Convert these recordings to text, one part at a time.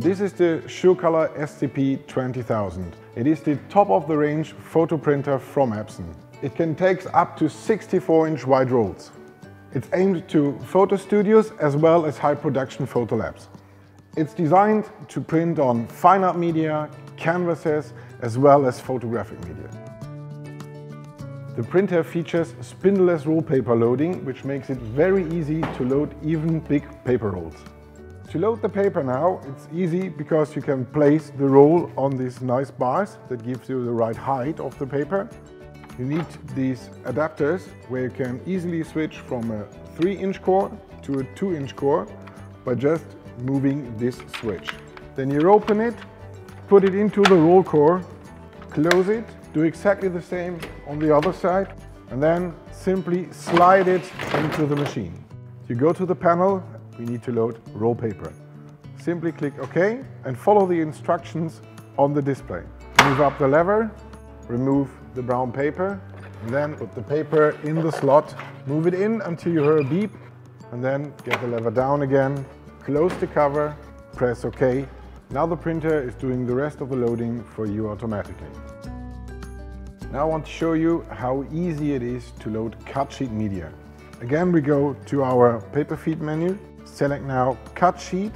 This is the SureColor SC-P20000. It is the top of the range photo printer from Epson. It can take up to 64-inch wide rolls. It's aimed to photo studios as well as high production photo labs. It's designed to print on fine art media, canvases, as well as photographic media. The printer features spindleless roll paper loading, which makes it very easy to load even big paper rolls. To load the paper now, it's easy because you can place the roll on these nice bars that gives you the right height of the paper. You need these adapters where you can easily switch from a 3-inch core to a 2-inch core by just moving this switch. Then you open it, put it into the roll core, close it, do exactly the same on the other side, and then simply slide it into the machine. You go to the panel, we need to load roll paper. Simply click OK and follow the instructions on the display. Move up the lever, remove the brown paper, and then put the paper in the slot. Move it in until you hear a beep, and then get the lever down again, close the cover, press OK. Now the printer is doing the rest of the loading for you automatically. Now I want to show you how easy it is to load cut sheet media. Again, we go to our paper feed menu, select now cut sheet,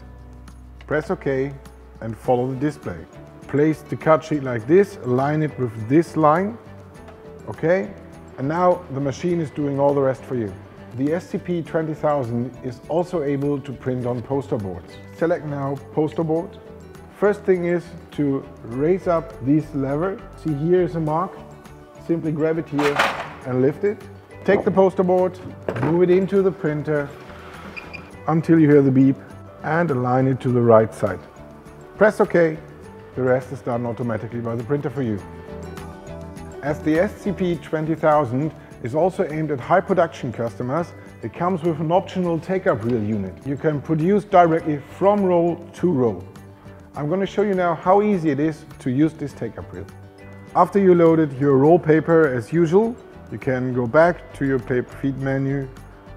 press OK and follow the display. Place the cut sheet like this, align it with this line, OK, and now the machine is doing all the rest for you. The SC-P20000 is also able to print on poster boards. Select now poster board. First thing is to raise up this lever. See, here is a mark. Simply grab it here and lift it. Take the poster board, move it into the printer until you hear the beep and align it to the right side. Press OK. The rest is done automatically by the printer for you. As the SC-P20000 is also aimed at high production customers, it comes with an optional take-up reel unit. You can produce directly from roll to roll. I'm going to show you now how easy it is to use this take-up reel. After you loaded your roll paper as usual, you can go back to your paper feed menu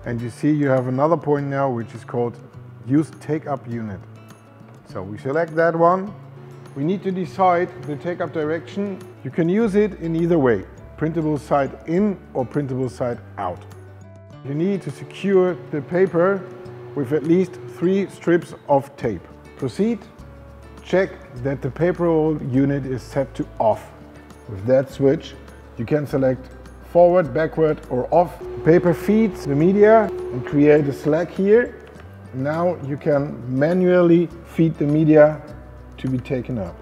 and you see you have another point now which is called Use Take-Up Unit. So we select that one. We need to decide the take-up direction. You can use it in either way, printable side in or printable side out. You need to secure the paper with at least 3 strips of tape. Proceed. Check that the paper roll unit is set to off. With that switch, you can select forward, backward or off. The paper feeds the media and create a slack here. Now you can manually feed the media to be taken up.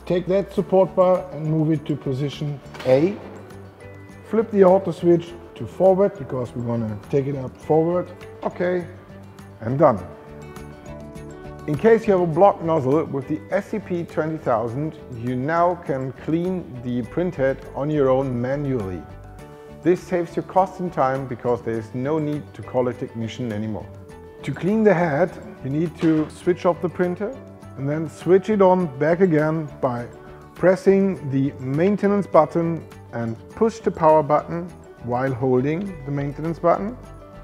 Take that support bar and move it to position A. Flip the auto switch to forward because we want to take it up forward. OK, and done. In case you have a blocked nozzle with the SC-P20000, you now can clean the printhead on your own manually. This saves you cost and time because there is no need to call a technician anymore. To clean the head, you need to switch off the printer and then switch it on back again by pressing the maintenance button and push the power button while holding the maintenance button.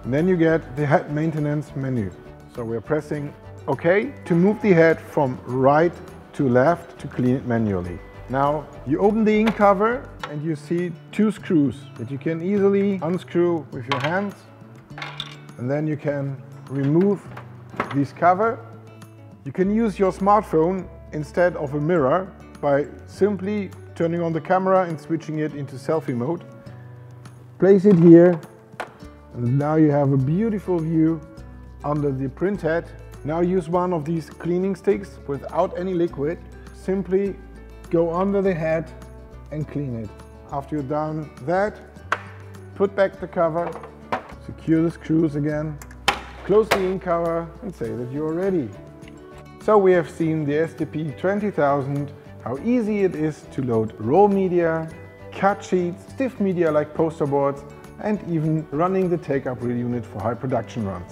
And then you get the head maintenance menu. So we're pressing OK to move the head from right to left to clean it manually. Now you open the ink cover and you see 2 screws that you can easily unscrew with your hands, and then you can remove this cover. You can use your smartphone instead of a mirror by simply turning on the camera and switching it into selfie mode. Place it here and now you have a beautiful view under the printhead. Now use one of these cleaning sticks without any liquid. Simply go under the head and clean it. After you've done that, put back the cover, secure the screws again, close the ink cover and say that you're ready. So we have seen the SC-P20000, how easy it is to load roll media, cut sheets, stiff media like poster boards, and even running the take-up reel unit for high production runs.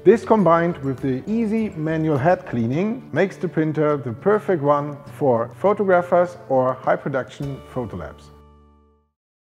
This combined with the easy manual head cleaning makes the printer the perfect one for photographers or high production photo labs.